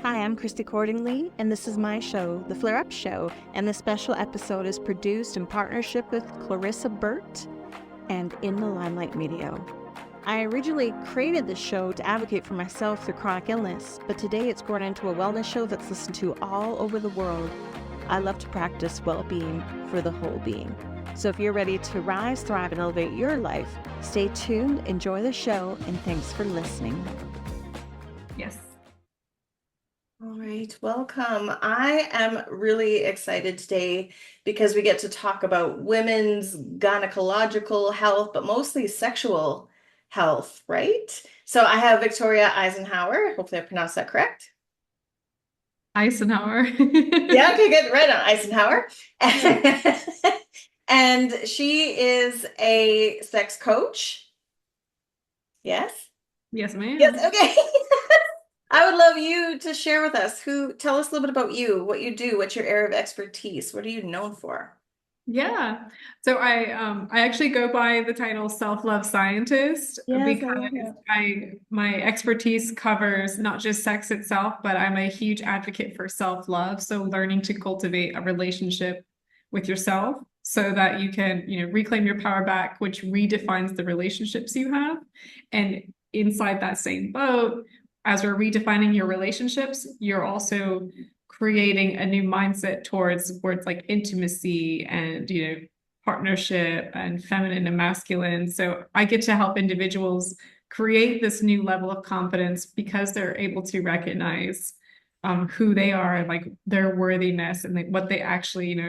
Hi, I'm Chrissy Cordingley, and this is my show, The Flare Up Show, and this special episode is produced in partnership with Clarissa Burt and in the Limelight Media. I originally created this show to advocate for myself through chronic illness, but today it's grown into a wellness show that's listened to all over the world. I love to practice well-being for the whole being. So if you're ready to rise, thrive, and elevate your life, stay tuned, enjoy the show, and thanks for listening. Yes. All right, welcome. I am really excited today because we get to talk about women's gynecological health, but mostly sexual health, right? So I have Victoria Icenhower. Hopefully I pronounced that correct. Eisenhower. Yeah, okay, good. Right on, Icenhower. And she is a sex coach. Yes? Yes, ma'am. Yes, okay. I would love you to share with us tell us a little bit about you, what you do, what's your area of expertise, what are you known for? Yeah. So I actually go by the title self-love scientist because my expertise covers not just sex itself, but I'm a huge advocate for self-love. So learning to cultivate a relationship with yourself so that you can, reclaim your power back, which redefines the relationships you have. And inside that same boat, as we're redefining your relationships, you're also creating a new mindset towards words like intimacy and, partnership and feminine and masculine. So I get to help individuals create this new level of confidence because they're able to recognize who they are and like their worthiness and like what they actually,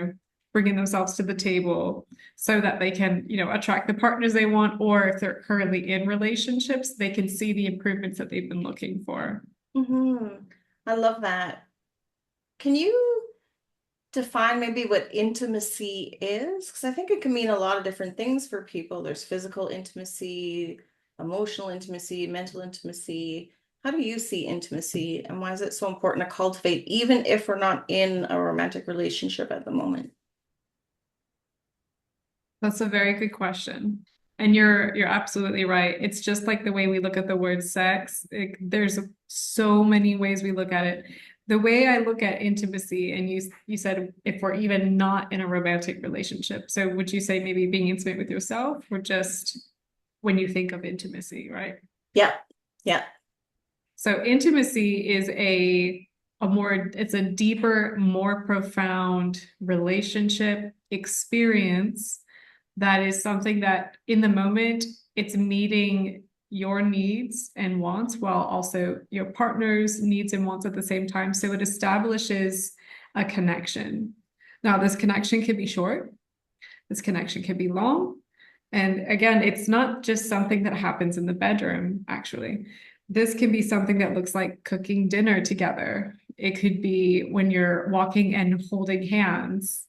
bringing themselves to the table so that they can, attract the partners they want, or if they're currently in relationships, they can see the improvements that they've been looking for. I love that. Can you define maybe what intimacy is? Because I think it can mean a lot of different things for people. There's physical intimacy, emotional intimacy, mental intimacy. How do you see intimacy, and why is it so important to cultivate, even if we're not in a romantic relationship at the moment? That's a very good question. And you're absolutely right. It's just like the way we look at the word sex. There's so many ways we look at it. The way I look at intimacy, and you said if we're even not in a romantic relationship. So would you say maybe being intimate with yourself, or just when you think of intimacy, right? Yeah. Yeah. So intimacy is it's a deeper, more profound relationship experience that is something that in the moment it's meeting your needs and wants while also your partner's needs and wants at the same time. So it establishes a connection. Now, this connection can be short, this connection can be long. And again, it's not just something that happens in the bedroom, actually. This can be something that looks like cooking dinner together. It could be when you're walking and holding hands.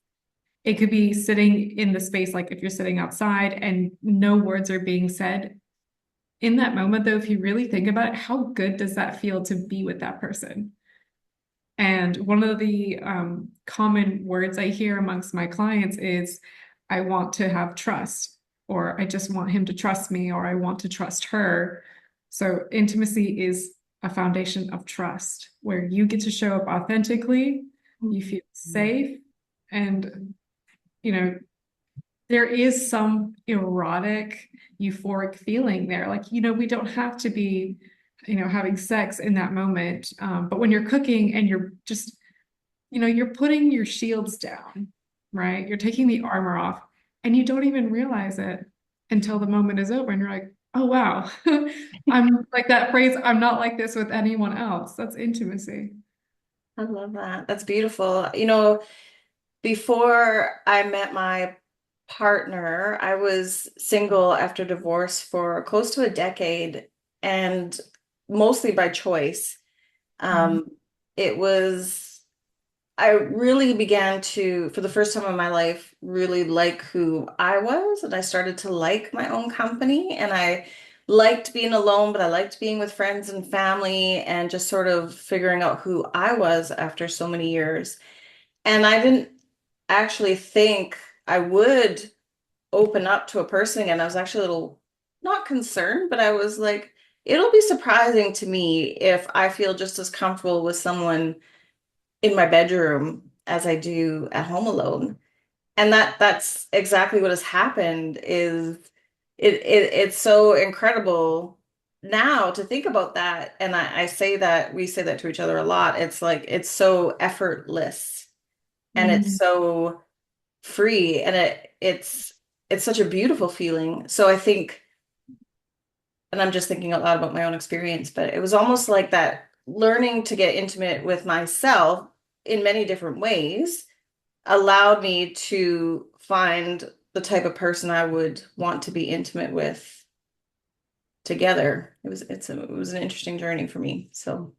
It could be sitting in the space, like if you're sitting outside and no words are being said. In that moment, though, if you really think about it, how good does that feel to be with that person? And one of the common words I hear amongst my clients is, I want to have trust, or I just want him to trust me, or I want to trust her. So intimacy is a foundation of trust where you get to show up authentically, you feel safe, and there is some erotic, euphoric feeling there. Like, we don't have to be, having sex in that moment. But when you're cooking and you're just, you're putting your shields down, right? You're taking the armor off and you don't even realize it until the moment is over. And you're like, oh, wow. I'm like that phrase, I'm not like this with anyone else. That's intimacy. I love that. That's beautiful. Before I met my partner, I was single after divorce for close to a decade, and mostly by choice. It was, I really began to, for the first time in my life, really like who I was, and I started to like my own company, and I liked being alone, but I liked being with friends and family and just sort of figuring out who I was after so many years. And I didn't actually think I would open up to a person again. I was actually a little not concerned, but I was like, it'll be surprising to me if I feel just as comfortable with someone in my bedroom as I do at home alone. And that's exactly what has happened is it's so incredible now to think about that. And I say that we say that to each other a lot. It's like it's so effortless and it's Mm. so free and it's such a beautiful feeling. So I think, and I'm just thinking out loud about my own experience, but it was almost like that learning to get intimate with myself in many different ways allowed me to find the type of person I would want to be intimate with together. It was an interesting journey for me. So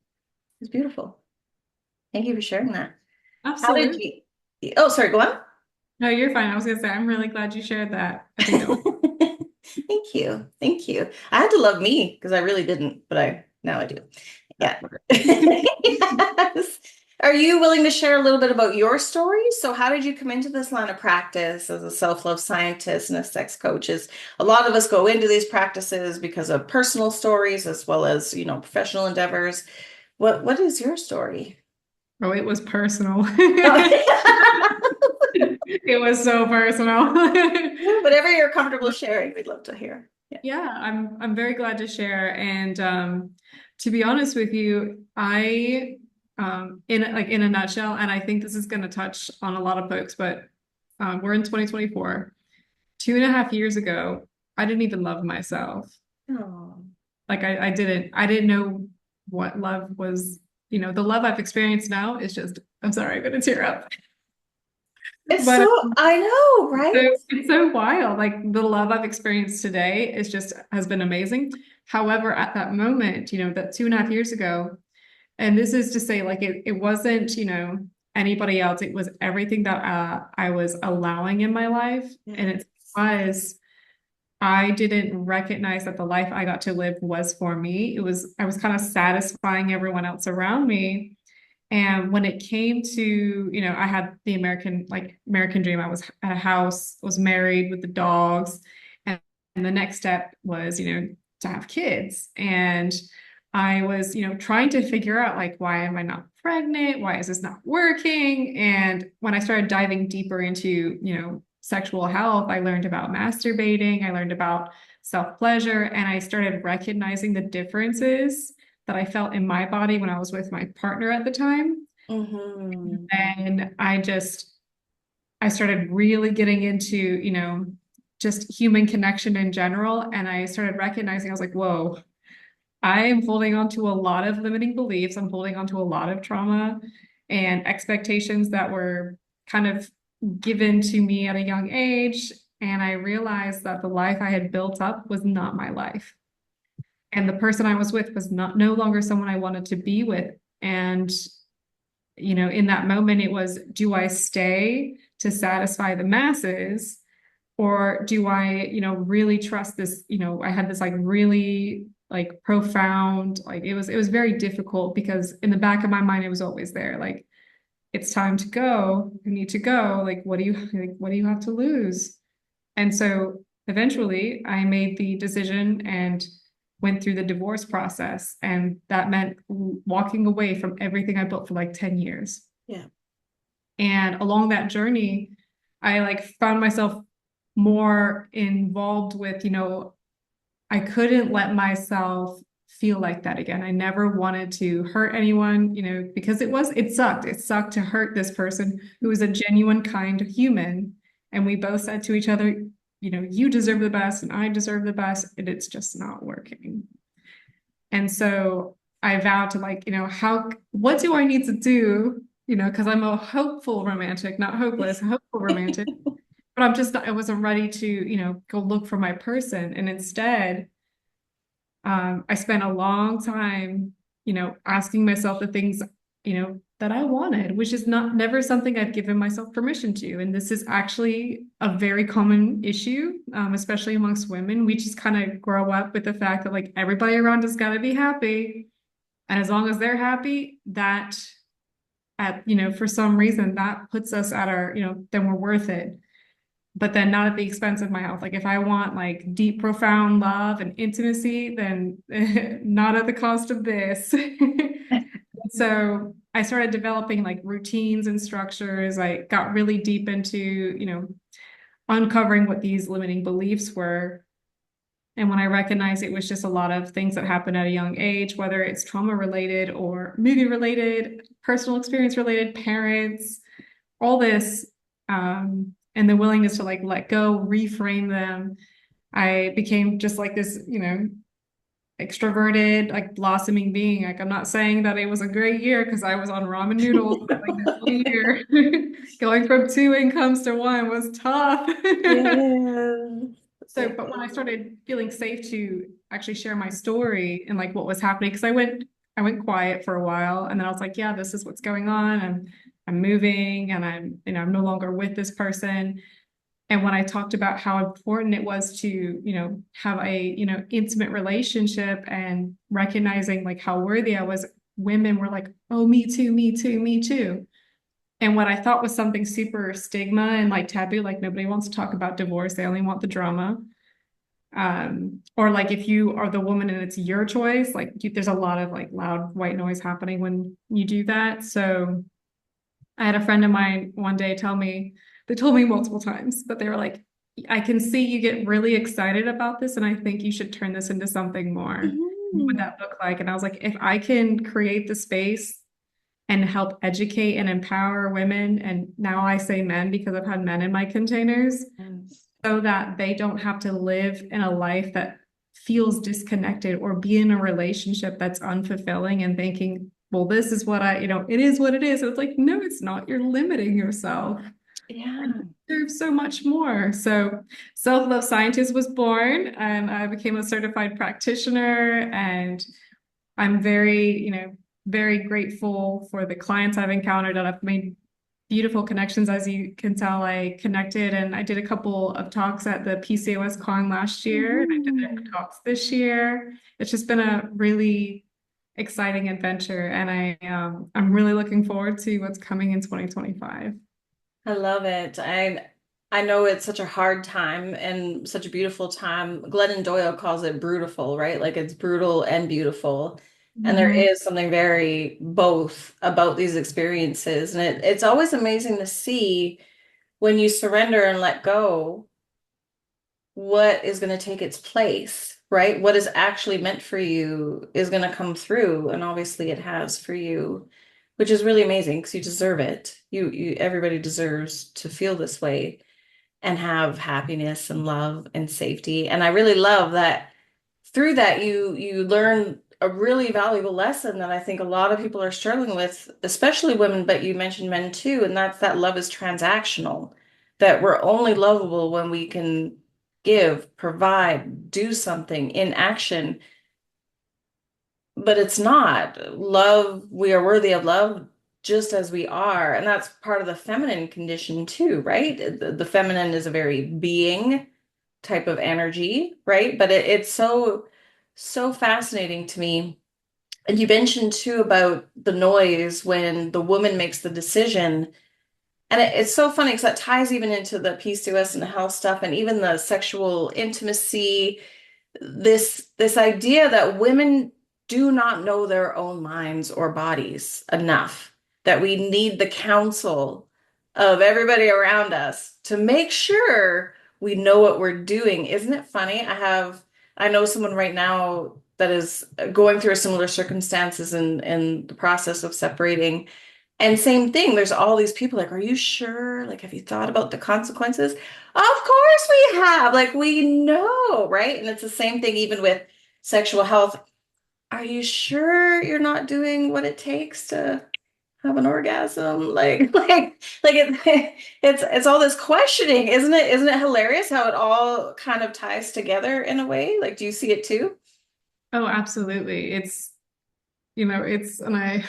it's beautiful. Thank you for sharing that. How did Absolutely. you? Oh, sorry, go on. No, you're fine. I was gonna say, I'm really glad you shared that. I think that was Thank you. Thank you. I had to love me because I really didn't, but now I do. Yeah. that part. Yes. Are you willing to share a little bit about your story? So how did you come into this line of practice as a self-love scientist and a sex coach? A lot of us go into these practices because of personal stories as well as, professional endeavors. What is your story? Oh, it was personal. Oh. It was so personal. Whatever you're comfortable sharing, we'd love to hear. Yeah. Yeah, I'm very glad to share. And to be honest with you, I in a nutshell, and I think this is going to touch on a lot of folks, but we're in 2024. 2.5 years ago, I didn't even love myself. Oh. Like I didn't know what love was. The love I've experienced now is just, I'm sorry, I'm gonna tear up. It's But so, I know, right? it's so wild. Like the love I've experienced today is just has been amazing. However, at that moment, that 2.5 years ago, and this is to say, like it wasn't, anybody else. It was everything that I was allowing in my life, and Yeah. it's because I didn't recognize that the life I got to live was for me. I was kind of satisfying everyone else around me. And when it came to, I had the American dream. I was at a house, was married with the dogs. And the next step was, to have kids. And I was, trying to figure out like, why am I not pregnant? Why is this not working? And when I started diving deeper into, sexual health, I learned about masturbating, I learned about self-pleasure, and I started recognizing the differences that I felt in my body when I was with my partner at the time. Hmm. And I started really getting into, just human connection in general. And I started recognizing, I was like, whoa, I am holding on to a lot of limiting beliefs. I'm holding on to a lot of trauma and expectations that were kind of given to me at a young age. And I realized that the life I had built up was not my life. And the person I was with was not no longer someone I wanted to be with. And, in that moment, it was, do I stay to satisfy the masses? Or do I, really trust this? I had this like really like profound, like it was very difficult because in the back of my mind, it was always there. Like, it's time to go. You need to go. Like, what do you have to lose? And so eventually I made the decision and went through the divorce process. And that meant walking away from everything I built for like 10 years. Yeah. And along that journey, I like found myself more involved with, I couldn't let myself feel like that again. I never wanted to hurt anyone, because it sucked. It sucked to hurt this person who was a genuine, kind human. And we both said to each other, you deserve the best and I deserve the best. And it's just not working. And so I vowed to like, what do I need to do? Because I'm a hopeful romantic, not hopeless, a hopeful romantic. But I wasn't ready to, go look for my person. And instead, I spent a long time, asking myself the things, that I wanted, which is never something I've given myself permission to. And this is actually a very common issue, especially amongst women. We just kind of grow up with the fact that like everybody around us got to be happy. And as long as they're happy, for some reason, that puts us at our, then we're worth it. but then not at the expense of my health. Like if I want like deep, profound love and intimacy, then not at the cost of this. So I started developing like routines and structures. I got really deep into, uncovering what these limiting beliefs were. And when I recognized it was just a lot of things that happened at a young age, whether it's trauma related or movie related, personal experience related, parents, all this, and the willingness to like let go, reframe them. I became just like this, extroverted, like blossoming being. Like I'm not saying that it was a great year because I was on ramen noodles like this whole year. Going from two incomes to one was tough. Yeah. So, but when I started feeling safe to actually share my story and like what was happening, because I went quiet for a while, and then I was like, yeah, this is what's going on. I'm moving, and I'm no longer with this person. And when I talked about how important it was to, have a, intimate relationship and recognizing like how worthy I was, women were like, oh, me too, me too, me too. And what I thought was something super stigma and like taboo, like nobody wants to talk about divorce, they only want the drama. Or like if you are the woman and it's your choice, like there's a lot of like loud white noise happening when you do that. So I had a friend of mine one day they told me multiple times, but they were like, I can see you get really excited about this, and I think you should turn this into something more. What would Mhm. that look like? And I was like, if I can create the space and help educate and empower women, and now I say men because I've had men in my containers, Yes. so that they don't have to live in a life that feels disconnected or be in a relationship that's unfulfilling and thinking, well, this is what it is what it is. And it's like, no, it's not. You're limiting yourself. And Yeah. you deserve so much more. So Self-Love Scientist was born, and I became a certified practitioner, and I'm very grateful for the clients I've encountered, and I've made beautiful connections. As you can tell, I connected and I did a couple of talks at the PCOS con last year, and I did Mhm. talks this year. It's just been a really exciting adventure, and I'm really looking forward to what's coming in 2025. I love it. I know it's such a hard time and such a beautiful time. Glennon Doyle calls it brutal, right? Like it's brutal and beautiful. And there Mhm. is something very both about these experiences. And it's always amazing to see when you surrender and let go, what is going to take its place, right? What is actually meant for you is going to come through. And obviously it has for you, which is really amazing because you deserve it. Everybody deserves to feel this way and have happiness and love and safety. And I really love that through that you learn a really valuable lesson that I think a lot of people are struggling with, especially women, but you mentioned men too, and that's that love is transactional, that we're only lovable when we can give, provide, do something in action. But it's not love. We are worthy of love just as we are. And that's part of the feminine condition too, right? The feminine is a very being type of energy, right? But it's so fascinating to me. And you mentioned too about the noise when the woman makes the decision. And it's so funny because that ties even into the PCOS and the health stuff and even the sexual intimacy, this idea that women do not know their own minds or bodies enough, that we need the counsel of everybody around us to make sure we know what we're doing. Isn't it funny? I know someone right now that is going through similar circumstances in the process of separating. And same thing, there's all these people like, are you sure? Like, have you thought about the consequences? Of course we have. Like, we know, right? And it's the same thing even with sexual health. Are you sure you're not doing what it takes to have an orgasm? It's all this questioning, isn't it? Isn't it hilarious how it all kind of ties together in a way? Like, do you see it too? Oh, absolutely. And I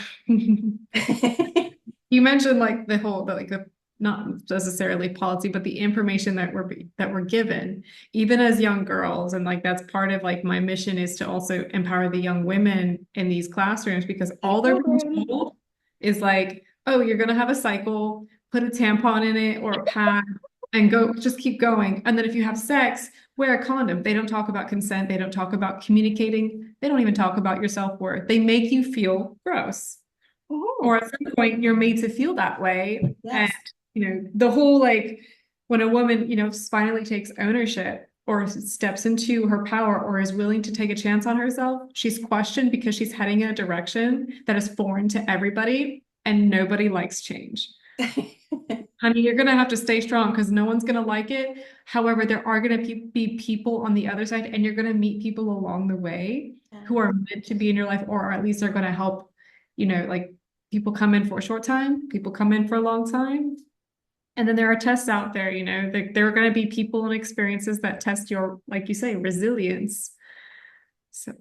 you mentioned like the not necessarily policy, but the information that we're given, even as young girls, and like that's part of like my mission is to also empower the young women in these classrooms because all they're being Children. told is like, oh, you're gonna have a cycle, put a tampon in it or a pad. and go, just keep going. And then if you have sex, wear a condom. They don't talk about consent. They don't talk about communicating. They don't even talk about your self-worth. They make you feel gross. Or at some point you're made to feel that way. And, Yes. the whole, like, when a woman, finally takes ownership or steps into her power or is willing to take a chance on herself, she's questioned because she's heading in a direction that is foreign to everybody, and nobody likes change. Honey, you're going to have to stay strong because no one's going to like it. However, there are going to be people on the other side, and you're going to meet people along the way who are meant to be in your life, or at least are going to help, like, people come in for a short time, people come in for a long time. And then there are tests out there, there are going to be people and experiences that test your, like you say, resilience. So,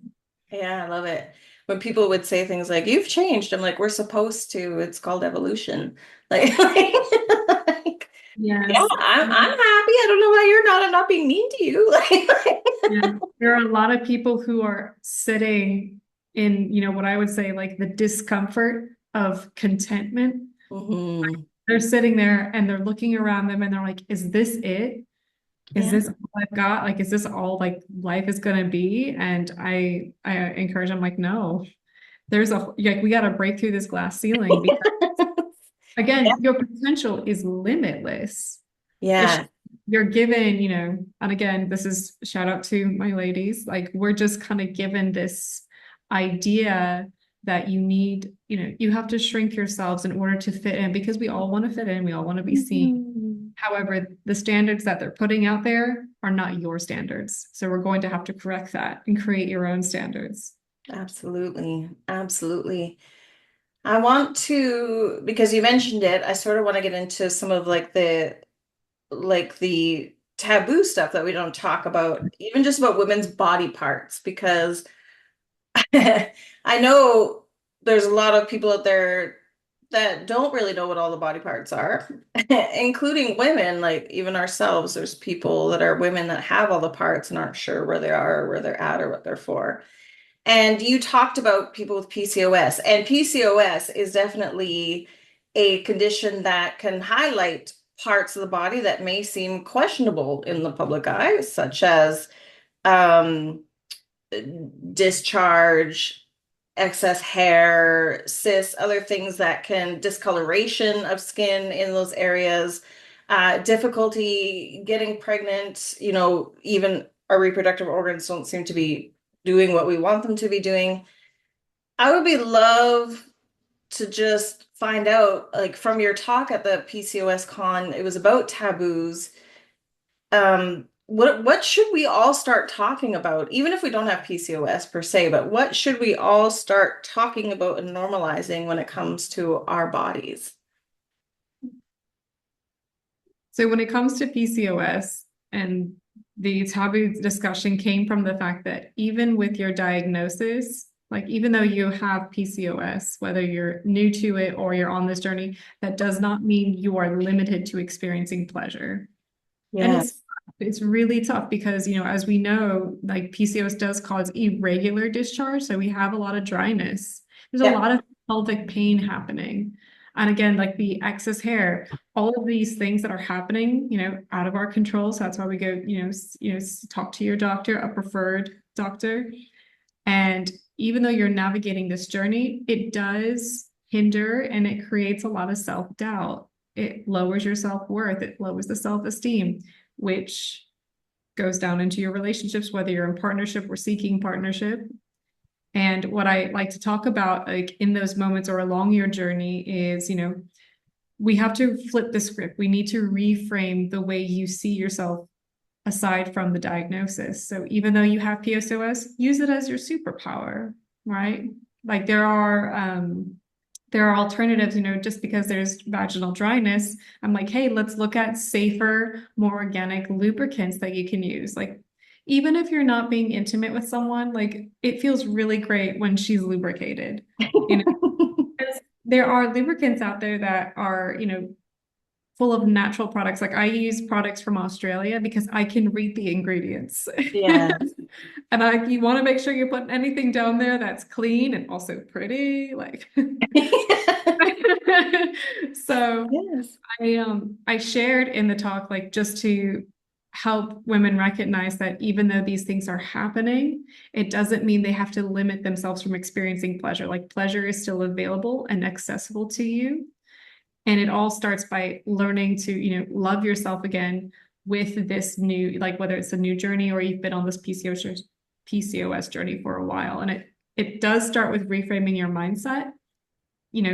Yeah, I love it. When people would say things like, "You've changed," I'm like, "We're supposed to. It's called evolution." Like, yeah, yes. I'm happy. I don't know why you're not. I'm not being mean to you. Yeah. There are a lot of people who are sitting in, what I would say, like the discomfort of contentment. Mhm. They're sitting there and they're looking around them and they're like, is this it? Is Yeah. this all I've got? Like, is this all like life is gonna be? And I encourage them, like, no, we got to break through this glass ceiling because Yeah. again, your potential is limitless. It's Yeah. you're given, and again, this is shout out to my ladies, like we're just kind of given this idea that you need, you have to shrink yourselves in order to fit in because we all want to fit in, we all want to be seen. Mhm. However, the standards that they're putting out there are not your standards. So we're going to have to correct that and create your own standards. Absolutely. Absolutely. I want to, because you mentioned it, I sort of want to get into some of like the taboo stuff that we don't talk about, even just about women's body parts, because I know there's a lot of people out there that don't really know what all the body parts are, including women, like even ourselves. There's people that are women that have all the parts and aren't sure where they are or where they're at or what they're for. And you talked about people with PCOS, and PCOS is definitely a condition that can highlight parts of the body that may seem questionable in the public eye, such as um, discharge, excess hair, cysts, other things that can discoloration of skin in those areas, difficulty getting pregnant, even our reproductive organs don't seem to be doing what we want them to be doing. I would be love to just find out, like from your talk at the PCOS con, it was about taboos. What should we all start talking about, even if we don't have PCOS per se, but what should we all start talking about and normalizing when it comes to our bodies? So when it comes to PCOS, and the taboo discussion came from the fact that even with your diagnosis, like even though you have PCOS, whether you're new to it or you're on this journey, that does not mean you are limited to experiencing pleasure. And Yeah. it's really tough because, as we know, like PCOS does cause irregular discharge. So we have a lot of dryness. There's a Yeah. lot of pelvic pain happening. And again, like the excess hair, all of these things that are happening, out of our control. So that's why we go, talk to your doctor, a preferred doctor. And even though you're navigating this journey, it does hinder and it creates a lot of self-doubt. It lowers your self-worth, it lowers the self-esteem, which goes down into your relationships, whether you're in partnership or seeking partnership. And what I like to talk about, like in those moments or along your journey, is, we have to flip the script. We need to reframe the way you see yourself aside from the diagnosis. So even though you have PCOS, use it as your superpower, right? Like there are alternatives, just because there's vaginal dryness, I'm like, hey, let's look at safer, more organic lubricants that you can use. Like, even if you're not being intimate with someone, like it feels really great when she's lubricated. You know, 'Cause there are lubricants out there that are, full of natural products. Like I use products from Australia because I can read the ingredients. Yeah. And you want to make sure you're putting anything down there that's clean and also pretty. Like, So Yes. I shared in the talk, like, just to help women recognize that even though these things are happening, it doesn't mean they have to limit themselves from experiencing pleasure. Like, pleasure is still available and accessible to you. And it all starts by learning to, love yourself again with this new, like, whether it's a new journey or you've been on this PCOS journey for a while. And it does start with reframing your mindset,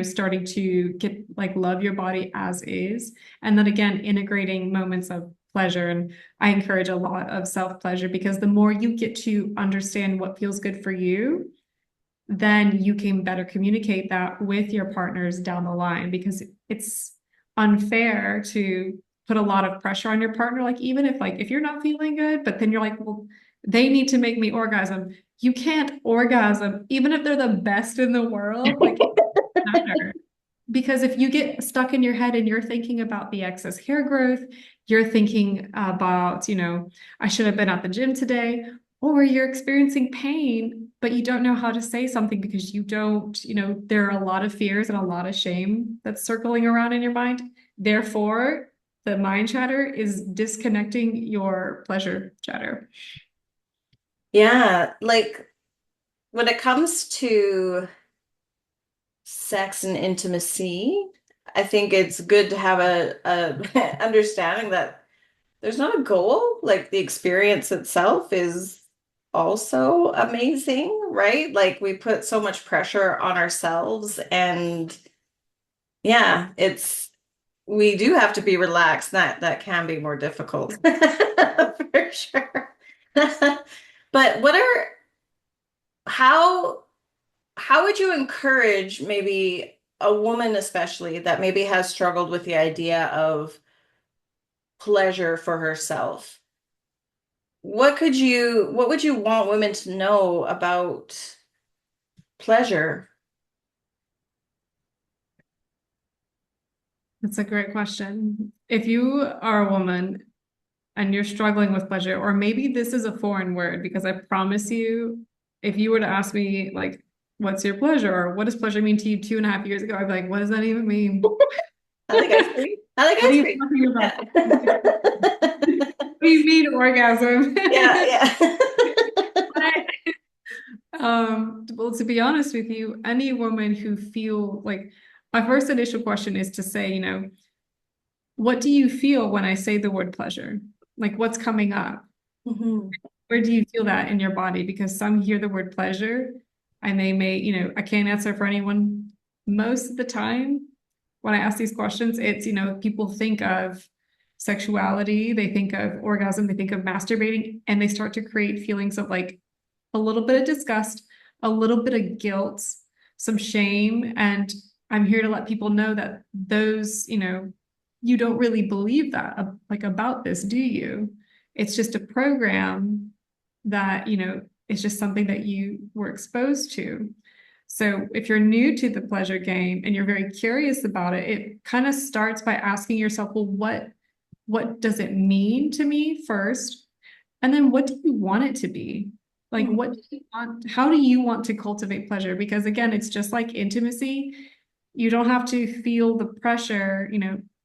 starting to get, like, love your body as is. And then again, integrating moments of pleasure. And I encourage a lot of self-pleasure, because the more you get to understand what feels good for you, then you can better communicate that with your partners down the line, because it's unfair to put a lot of pressure on your partner. Like, even if you're not feeling good, but then you're like, well, they need to make me orgasm. You can't orgasm, even if they're the best in the world. Like, it doesn't matter. Because if you get stuck in your head and you're thinking about the excess hair growth, you're thinking about, I should have been at the gym today, or you're experiencing pain, but you don't know how to say something because you don't, there are a lot of fears and a lot of shame that's circling around in your mind. Therefore, the mind chatter is disconnecting your pleasure chatter. Yeah, like when it comes to sex and intimacy, I think it's good to have a understanding that there's not a goal. Like the experience itself is also amazing, right? Like we put so much pressure on ourselves, and yeah, we do have to be relaxed. That can be more difficult for sure. But how how would you encourage maybe a woman especially that maybe has struggled with the idea of pleasure for herself? What would you want women to know about pleasure? That's a great question. If you are a woman and you're struggling with pleasure, or maybe this is a foreign word, because I promise you, if you were to ask me, like, what's your pleasure, or what does pleasure mean to you 2.5 years ago, I'd be like, what does that even mean? I like ice cream. I like What are ice you cream. talking about? Yeah. What do you mean orgasm? Yeah, yeah. Well, to be honest with you, any woman who feel like, my first initial question is to say, what do you feel when I say the word pleasure? Like, what's coming up? Mhm. Where do you feel that in your body? Because some hear the word pleasure and they may, I can't answer for anyone. Most of the time, when I ask these questions, it's, people think of sexuality, they think of orgasm, they think of masturbating, and they start to create feelings of, like, a little bit of disgust, a little bit of guilt, some shame. And I'm here to let people know that those, you don't really believe that, like, about this, do you? It's just a program that, it's just something that you were exposed to. So if you're new to the pleasure game and you're very curious about it, it kind of starts by asking yourself, well, what does it mean to me first? And then what do you want it to be? Like, what do you want? How do you want to cultivate pleasure? Because again, it's just like intimacy. You don't have to feel the pressure,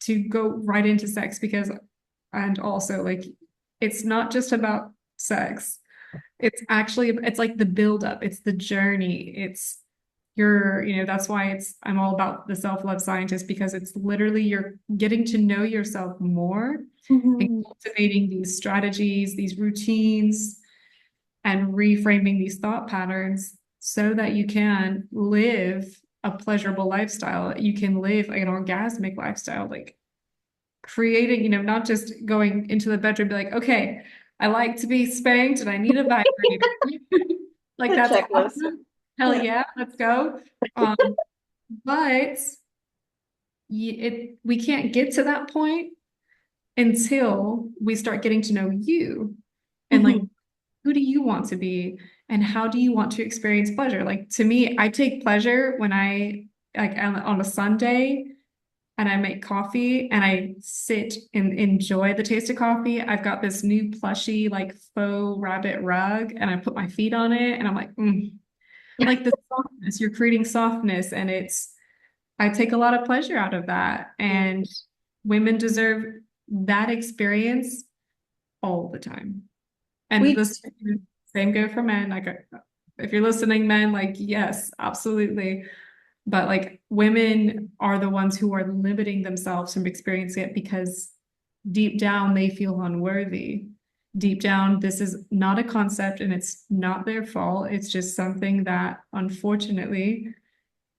to go right into sex, because, and also, like, it's not just about sex. It's like the buildup, it's the journey, it's that's why I'm all about the self-love scientist, because it's literally you're getting to know yourself more and Mhm. cultivating these strategies, these routines, and reframing these thought patterns so that you can live a pleasurable lifestyle. You can live an orgasmic lifestyle, like creating, not just going into the bedroom, be like, okay, I like to be spanked and I need a vibrator. Like, The that's checklist. awesome. Hell Yeah. yeah, let's go. But we can't get to that point until we start getting to know you, and, like, Mhm. who do you want to be and how do you want to experience pleasure? Like, to me, I take pleasure when I, like, on a Sunday and I make coffee and I sit and enjoy the taste of coffee. I've got this new plushy, like, faux rabbit rug, and I put my feet on it and I'm like, like, the softness, you're creating softness, and I take a lot of pleasure out of that. And women deserve that experience all the time. And We the same go for men. Like, if you're listening, men, like, yes, absolutely. But like, women are the ones who are limiting themselves from experiencing it because deep down they feel unworthy. Deep down, this is not a concept and it's not their fault. It's just something that unfortunately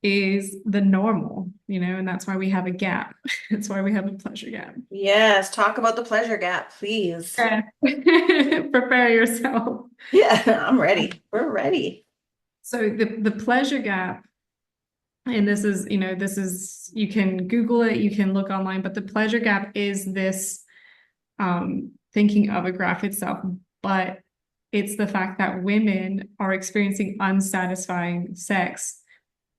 is the normal, and that's why we have a gap. That's why we have a pleasure gap. Yes, talk about the pleasure gap, please. Yeah. Prepare yourself. Yeah, I'm ready. We're ready. So the pleasure gap, and this is, you can Google it, you can look online, but the pleasure gap is this thinking of a graph itself, but it's the fact that women are experiencing unsatisfying sex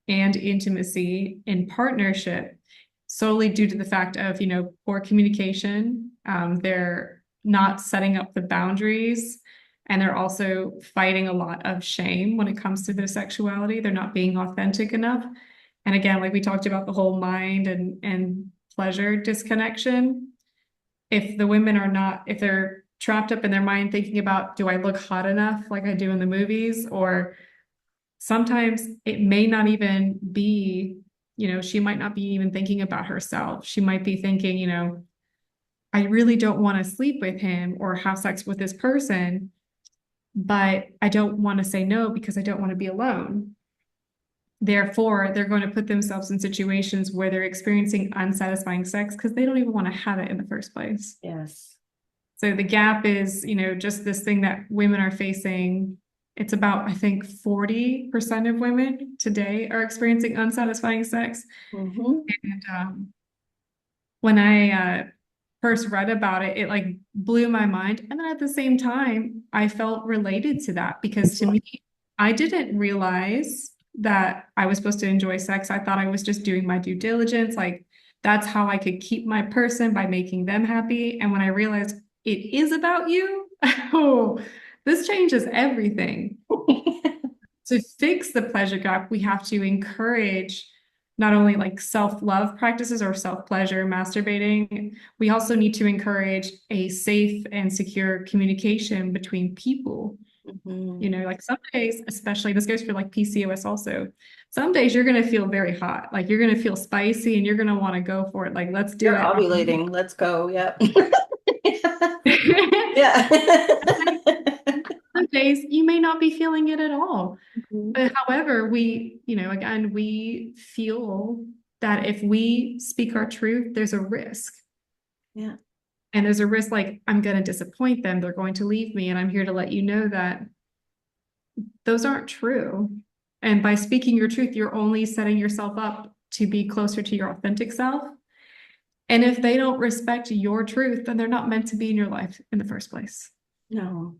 and intimacy in partnership solely due to the fact of, poor communication. They're not setting up the boundaries, and they're also fighting a lot of shame when it comes to their sexuality. They're not being authentic enough. And again, like we talked about the whole mind and pleasure disconnection. If the women are not, if they're trapped up in their mind thinking about, do I look hot enough like I do in the movies? Or sometimes it may not even be, she might not be even thinking about herself. She might be thinking, I really don't want to sleep with him or have sex with this person, but I don't want to say no because I don't want to be alone. Therefore, they're going to put themselves in situations where they're experiencing unsatisfying sex because they don't even want to have it in the first place. Yes. So the gap is, just this thing that women are facing. It's about, I think, 40% of women today are experiencing unsatisfying sex. Mm-hmm. And when I first read about it, it like blew my mind. And then at the same time, I felt related to that because to me, I didn't realize that I was supposed to enjoy sex. I thought I was just doing my due diligence. Like that's how I could keep my person by making them happy. And when I realized it is about you, oh, this changes everything. To fix the pleasure gap, we have to encourage not only like self-love practices or self-pleasure, masturbating, we also need to encourage a safe and secure communication between people. Mm-hmm. Like some days, especially this goes for like PCOS also, some days you're going to feel very hot, like you're going to feel spicy and you're going to want to go for it. Like, let's do You're it. ovulating. Let's go. Yep. Yeah. Yeah. Some days you may not be feeling it at all. Mhm. But however, we, again, we feel that if we speak our truth, there's a risk. Yeah. And there's a risk like, I'm going to disappoint them. They're going to leave me. And I'm here to let you know that those aren't true. And by speaking your truth, you're only setting yourself up to be closer to your authentic self. And if they don't respect your truth, then they're not meant to be in your life in the first place. No.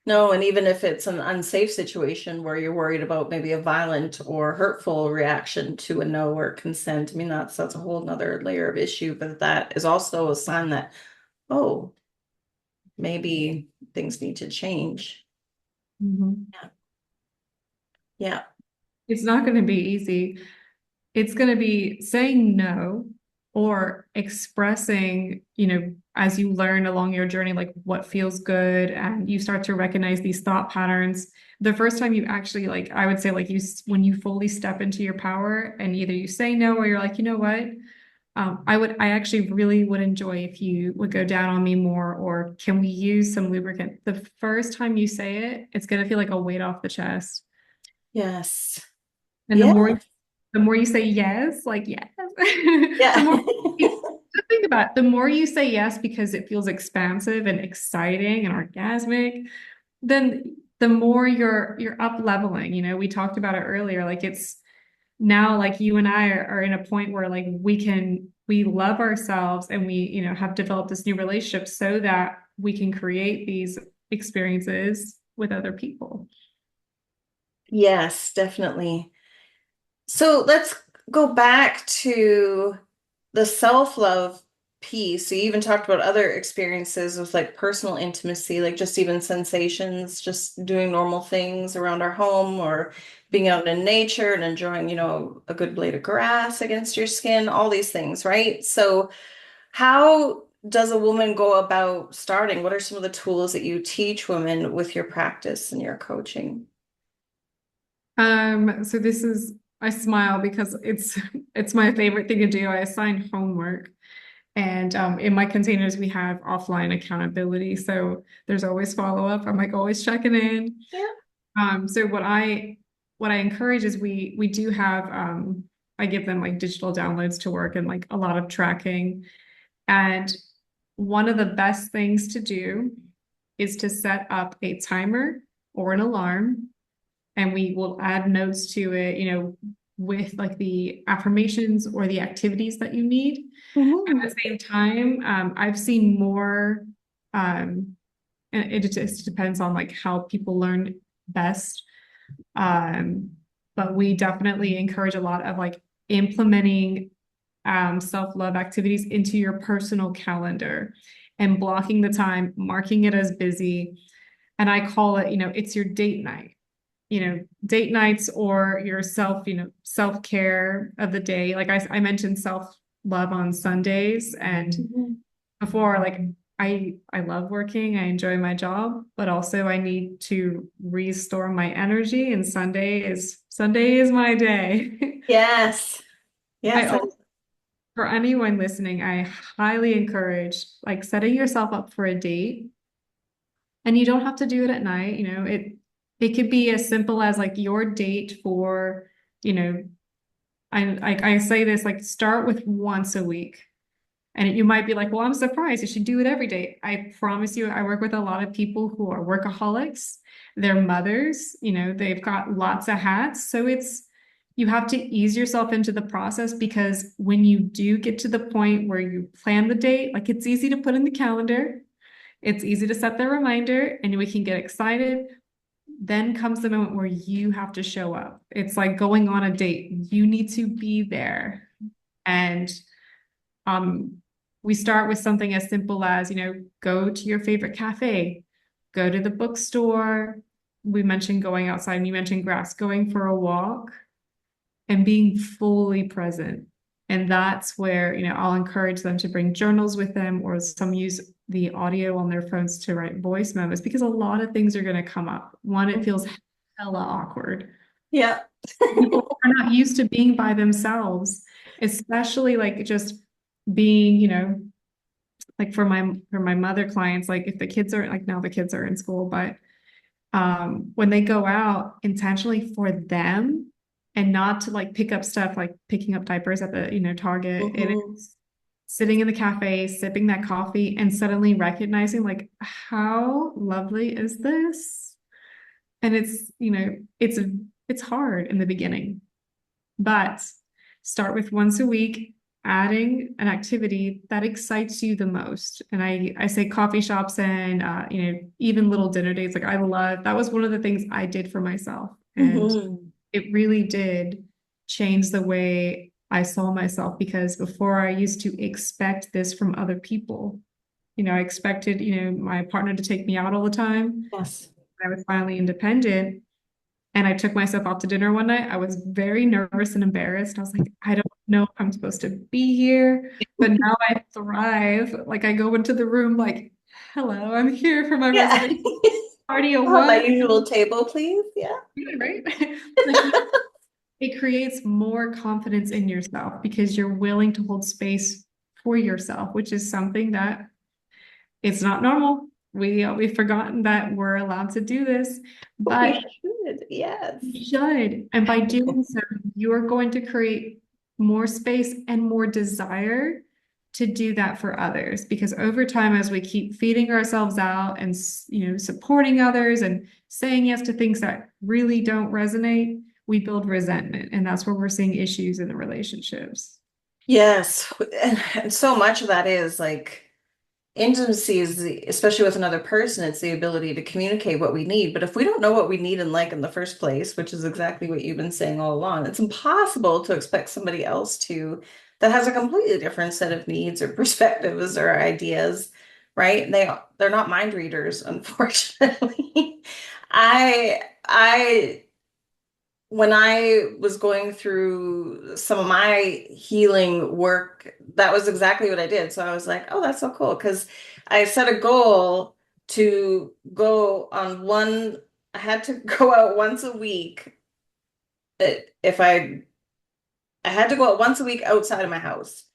No, and even if it's an unsafe situation where you're worried about maybe a violent or hurtful reaction to a no or consent, I mean, that's a whole nother layer of issue, but that is also a sign that, oh, maybe things need to change. Mm-hmm. Yeah. It's not going to be easy. It's going to be saying no or expressing, as you learn along your journey, like what feels good and you start to recognize these thought patterns. The first time you actually like, I would say like when you fully step into your power and either you say no or you're like, you know what? I actually really would enjoy if you would go down on me more, or can we use some lubricant? The first time you say it, it's going to feel like a weight off the chest. Yes. And Yeah. the more you say yes, like yes, Yeah. the more just think about it, the more you say yes because it feels expansive and exciting and orgasmic, then the more you're up leveling. We talked about it earlier. Like it's now like you and I are in a point where like we love ourselves and we, have developed this new relationship so that we can create these experiences with other people. Yes, definitely. So let's go back to the self-love piece. So you even talked about other experiences with like personal intimacy, like just even sensations, just doing normal things around our home or being out in nature and enjoying, a good blade of grass against your skin, all these things, right? So how does a woman go about starting? What are some of the tools that you teach women with your practice and your coaching? So this is, I smile because it's my favorite thing to do. I assign homework. And in my containers, we have offline accountability. So there's always follow up. I'm like always checking in. Yeah. So what I encourage is we do have I give them like digital downloads to work and like a lot of tracking. And one of the best things to do is to set up a timer or an alarm, and we will add notes to it, with like the affirmations or the activities that you need. Mhm. At the same time, I've seen more, and it just depends on like how people learn best. But we definitely encourage a lot of like implementing self-love activities into your personal calendar and blocking the time, marking it as busy. And I call it, it's your date night, date nights or your self-care of the day. Like I mentioned self-love on Sundays, and Mhm. before, like I love working, I enjoy my job, but also I need to restore my energy, and Sunday is my day. Yes. I Yes. also, for anyone listening, I highly encourage like setting yourself up for a date, and you don't have to do it at night, it could be as simple as like your date for, you know, I say this, like start with once a week. And you might be like, well, I'm surprised. You should do it every day. I promise you, I work with a lot of people who are workaholics. They're mothers, they've got lots of hats. So you have to ease yourself into the process, because when you do get to the point where you plan the date, like it's easy to put in the calendar, it's easy to set the reminder, and we can get excited. Then comes the moment where you have to show up. It's like going on a date. You need to be there. And um, we start with something as simple as, go to your favorite cafe, go to the bookstore. We mentioned going outside, and you mentioned grass, going for a walk and being fully present. And that's where, I'll encourage them to bring journals with them, or some use the audio on their phones to write voice memos, because a lot of things are going to come up. One, it feels hella awkward. Yeah. People are not used to being by themselves, especially like just being, like for my mother clients, like if the kids are like, now the kids are in school, but when they go out intentionally for them, and not to like pick up stuff like picking up diapers at the Target, it Mhm. is sitting in the cafe sipping that coffee and suddenly recognizing like, how lovely is this? And it's hard in the beginning, but start with once a week, adding an activity that excites you the most. And I say coffee shops and even little dinner dates. Like that was one of the things I did for myself. And Mhm. it really did change the way I saw myself, because before I used to expect this from other people. I expected, my partner to take me out all the time. Yes. I was finally independent, and I took myself out to dinner one night. I was very nervous and embarrassed. I was like, I don't know if I'm supposed to be here, but now I thrive. Like I go into the room like, hello, I'm here for my Yeah. reservation party of Oh, my one, usual table, please. Yeah. right? Like it creates more confidence in yourself, because you're willing to hold space for yourself, which is something that it's not normal. We've forgotten that we're allowed to do this, We but should. Yes. you should. And by doing so, you're going to create more space and more desire to do that for others. Because over time, as we keep feeding ourselves out and supporting others and saying yes to things that really don't resonate, we build resentment. And that's where we're seeing issues in the relationships. Yes. And so much of that is like intimacy is especially with another person, it's the ability to communicate what we need. But if we don't know what we need and like in the first place, which is exactly what you've been saying all along, it's impossible to expect somebody else to that has a completely different set of needs or perspectives or ideas, right? And they're not mind readers, unfortunately. I when I was going through some of my healing work, that was exactly what I did. So I was like, oh, that's so cool. Because I set a goal to go on one, I had to go out once a week. If I had to go out once a week outside of my house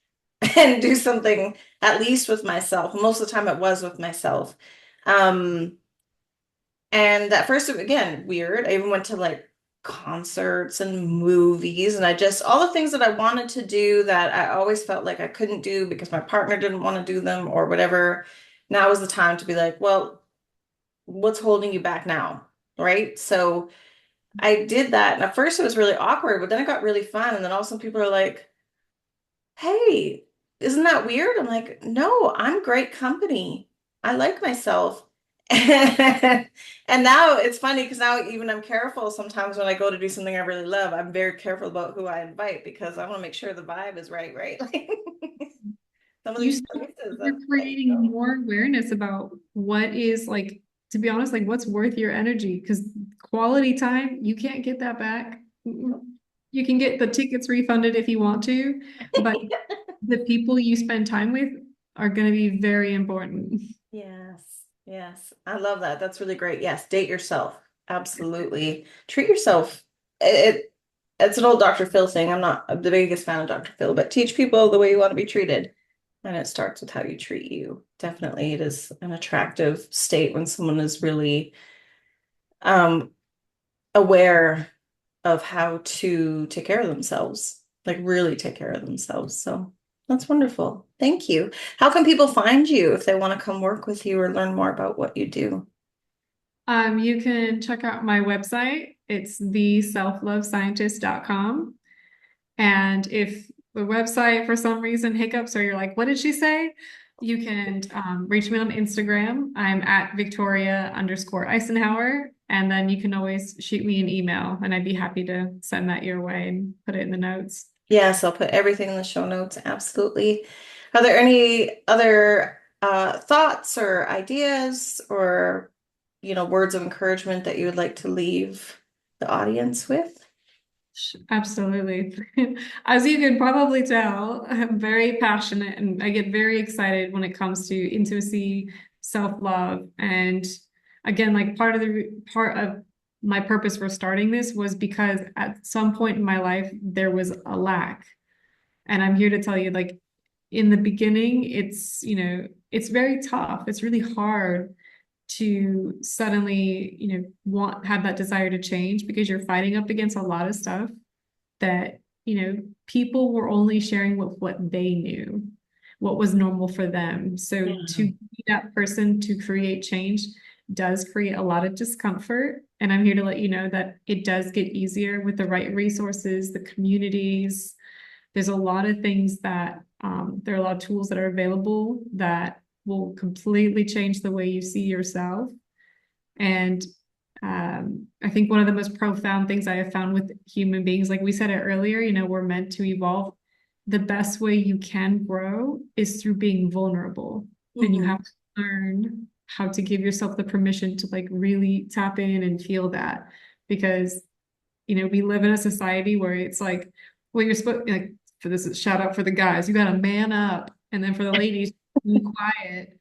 and do something at least with myself. Most of the time it was with myself. Um, and at first, again, weird. I even went to like concerts and movies, and I just all the things that I wanted to do that I always felt like I couldn't do because my partner didn't want to do them or whatever. Now is the time to be like, well, what's holding you back now? Right? So I did that. And at first it was really awkward, but then it got really fun. And then all of a sudden people are like, hey, isn't that weird? I'm like, no, I'm great company. I like myself. And now it's funny because now even I'm careful sometimes when I go to do something I really love, I'm very careful about who I invite because I want to make sure the vibe is right, right? Like some of You these start, places, you're I'm like, creating no. more awareness about what is like, to be honest, like what's worth your energy, because quality time, you can't get that back. You can get the tickets refunded if you want to, but the people you spend time with are going to be very important. Yes, yes. I love that. That's really great. Yes, date yourself. Absolutely. Treat yourself. It's an old Dr. Phil thing. I'm not the biggest fan of Dr. Phil, but teach people the way you want to be treated. And it starts with how you treat you. Definitely, it is an attractive state when someone is really um aware of how to take care of themselves, like really take care of themselves. So that's wonderful. Thank you. How can people find you if they want to come work with you or learn more about what you do? You can check out my website. It's theselflovescientist.com. And if the website for some reason hiccups or you're like, what did she say? You can reach me on Instagram. I'm at Victoria_Icenhower. And then you can always shoot me an email and I'd be happy to send that your way and put it in the notes. Yes, I'll put everything in the show notes. Absolutely. Are there any other thoughts or ideas or, words of encouragement that you would like to leave the audience with? Absolutely. As you can probably tell, I'm very passionate and I get very excited when it comes to intimacy, self-love. And again, like part of my purpose for starting this was because at some point in my life, there was a lack. And I'm here to tell you, like, in the beginning, it's very tough. It's really hard to suddenly, have that desire to change because you're fighting up against a lot of stuff that, people were only sharing what they knew, what was normal for them. So to be that person to create change does create a lot of discomfort. And I'm here to let you know that it does get easier with the right resources, the communities. There's a lot of things that there are a lot of tools that are available that will completely change the way you see yourself. And I think one of the most profound things I have found with human beings, like we said it earlier, we're meant to evolve. The best way you can grow is through being vulnerable. And you Mhm. have to learn how to give yourself the permission to like really tap in and feel that. Because, we live in a society where it's like, well, you're supposed like for this is shout out for the guys, you gotta man up. And then for the ladies, be quiet.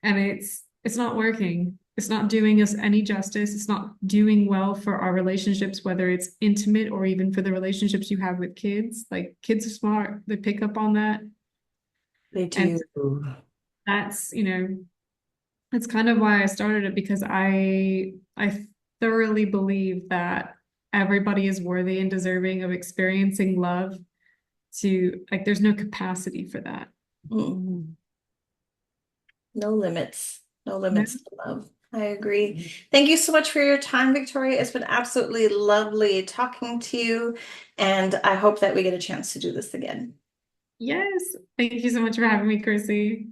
And it's not working. It's not doing us any justice. It's not doing well for our relationships, whether it's intimate or even for the relationships you have with kids. Like kids are smart. They pick up on that. They And do. that's, that's kind of why I started it because I thoroughly believe that everybody is worthy and deserving of experiencing love to like there's no capacity for that. Mm. No limits. No limits to love. I agree. Thank you so much for your time, Victoria. It's been absolutely lovely talking to you, and I hope that we get a chance to do this again. Yes. Thank you so much for having me, Chrissy.